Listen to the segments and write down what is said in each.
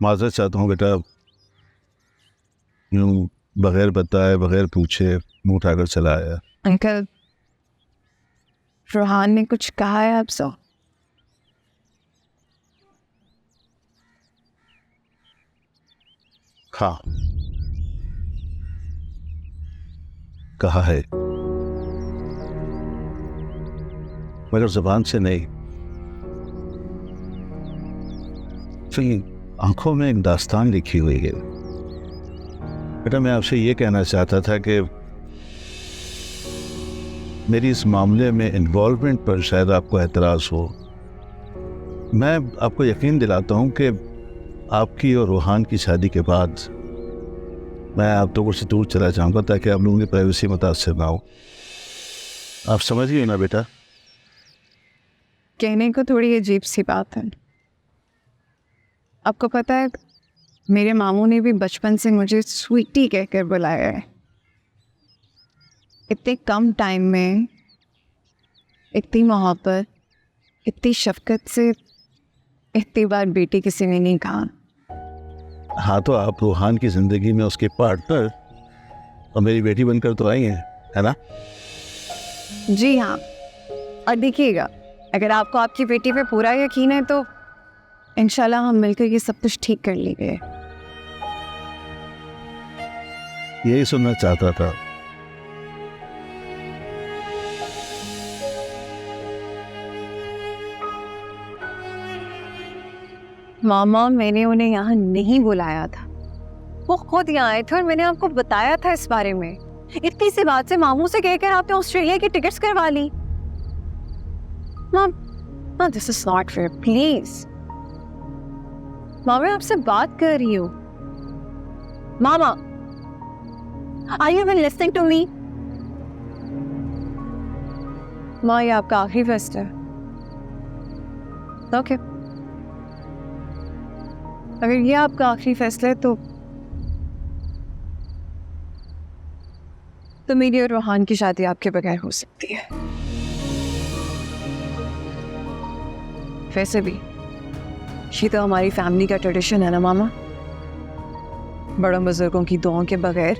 माजरत चाहता हूँ बेटा, यूँ बगैर बताए बगैर पूछे मुंह उठाकर चला आया। अंकल, रोहान ने कुछ कहा है आपसे? हाँ, कहा है, मगर ज़बान से नहीं, फिर आंखों में एक दास्तान लिखी हुई है। बेटा मैं आपसे ये कहना चाहता था कि मेरी इस मामले में इन्वॉल्वमेंट पर शायद आपको एतराज़ हो। मैं आपको यकीन दिलाता हूँ कि आपकी और रोहान की शादी के बाद मैं आप लोगों से दूर चला जाऊँगा ताकि आप लोगों की प्राइवेसी मुतासर ना हो। आप समझ गए ना बेटा? कहने को थोड़ी अजीब सी बात है। आपको पता है, मेरे मामू ने भी बचपन से मुझे स्वीटी कहकर बुलाया है। इतने कम टाइम में इतनी मोहब्बत, इतनी शफकत से इतनी बार बेटी किसी ने नहीं कहा। हाँ, तो आप रोहान की ज़िंदगी में उसके पार्टनर और मेरी बेटी बनकर तो आई हैं, है ना? जी हाँ, और देखिएगा, अगर आपको आपकी बेटी पे पूरा यकीन है तो इंशाल्लाह हम मिलकर ये सब कुछ ठीक कर लेंगे। यही सुनना चाहता था। मामा, मैंने उन्हें यहाँ नहीं बुलाया था, वो खुद यहाँ आए थे और मैंने आपको बताया था इस बारे में। इतनी सी बात से मामू से कहकर आपने ऑस्ट्रेलिया की टिकट्स करवा ली। Mom, this is not fair, please. Mama, मैं आपसे बात कर रही हूँ। Mama, are you even listening to me? माँ, ये आपका आखिरी फेस्ट है। ओके, अगर ये आपका आखिरी फैसला है तो मेरी और रोहान की शादी आपके बगैर हो सकती है। वैसे भी ये तो हमारी फैमिली का ट्रेडिशन है ना मामा, बड़ों बुजुर्गों की दुआओं के बगैर,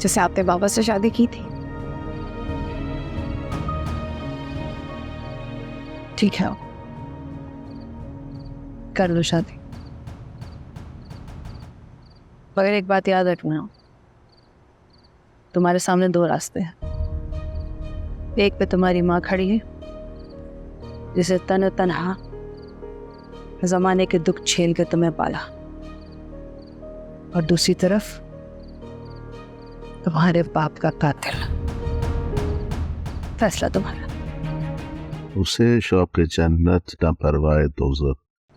जैसे आपने बाबा से शादी की थी। ठीक है, कर लो शादी, मगर एक बात याद रखना, तुम्हारे सामने दो रास्ते हैं। एक पे तुम्हारी माँ खड़ी है जिसे तन तनहा जमाने के दुख झेल के तुम्हें पाला, और दूसरी तरफ तुम्हारे बाप का कातिल। फैसला तुम्हारा। उसे शौक जन्नत न परवाए दोज़ख,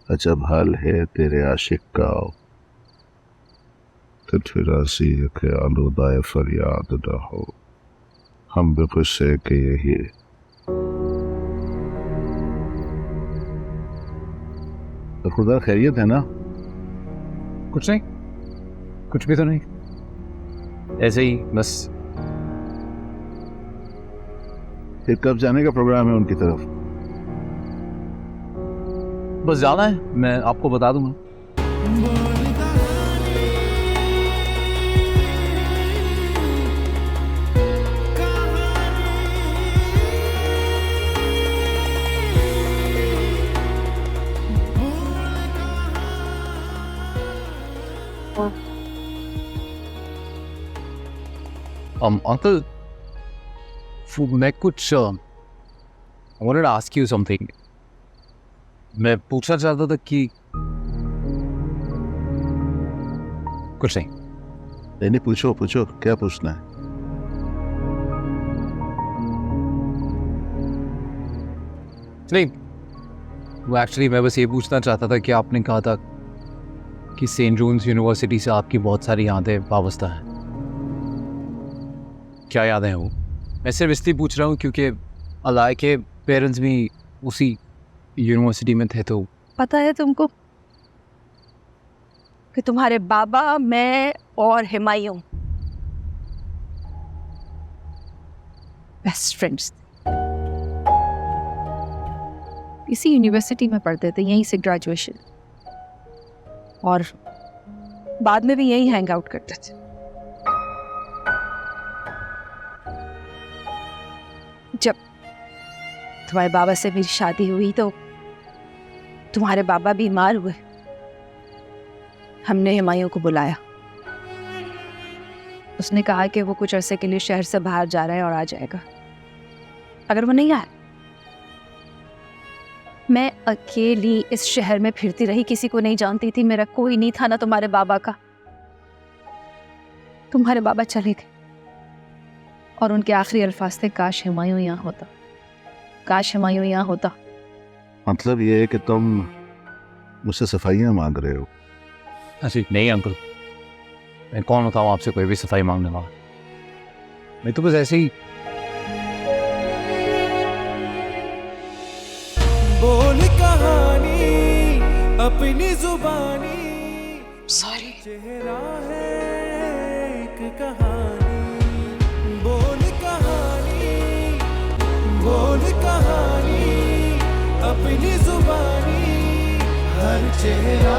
अजब हाल है तेरे आशिक का। फिरासी ख्यालो दाए फरियाद न हो, हम बेखुशे के यही। तो खुदा खैरियत है ना? कुछ नहीं, कुछ भी तो नहीं, ऐसे ही बस। फिर कब जाने का प्रोग्राम है उनकी तरफ? बस जाना है, मैं आपको बता दूंगा। अंकल, मैं कुछ I wanted to ask you something. मैं पूछना चाहता था कि कुछ नहीं। नहीं, पूछो पूछो, क्या पूछना है? नहीं, वो एक्चुअली मैं बस ये पूछना चाहता था कि आपने कहा था कि सेंट जॉन्स यूनिवर्सिटी से आपकी बहुत सारी यादें वाबस्ता हैं। क्या यादें हैं वो? मैं सिर्फ इसलिए पूछ रहा हूँ क्योंकि अलाय के पेरेंट्स भी उसी यूनिवर्सिटी में थे। तो पता है तुमको कि तुम्हारे बाबा, मैं और हिमायूं बेस्ट फ्रेंड्स इसी यूनिवर्सिटी में पढ़ते थे, यहीं से ग्रेजुएशन। और बाद में भी यहीं हैंग आउट करते थे। जब तुम्हारे बाबा से मेरी शादी हुई तो तुम्हारे बाबा बीमार हुए। हमने हुमायूं को बुलाया। उसने कहा कि वो कुछ अरसे के लिए शहर से बाहर जा रहा है और आ जाएगा। अगर वो नहीं आया, मैं अकेली इस शहर में फिरती रही, किसी को नहीं जानती थी, मेरा कोई नहीं था ना तुम्हारे बाबा का। तुम्हारे बाबा चले गए और उनके आखिरी अल्फाज थे, काश हुमायूं यहाँ होता, काश हुमायूं यहाँ होता। मतलब ये है कि तुम मुझसे सफाइयाँ मांग रहे हो? ऐसी नहीं अंकल, मैं कौन होता हूँ आपसे कोई भी सफाई मांगने वाला। मैं तो बस ऐसे ही बोल कहानी अपनी जुबानी। सॉरी। चेहरा है एक कहानी। बोल कहानी अपनी जुबानी। हर चेहरा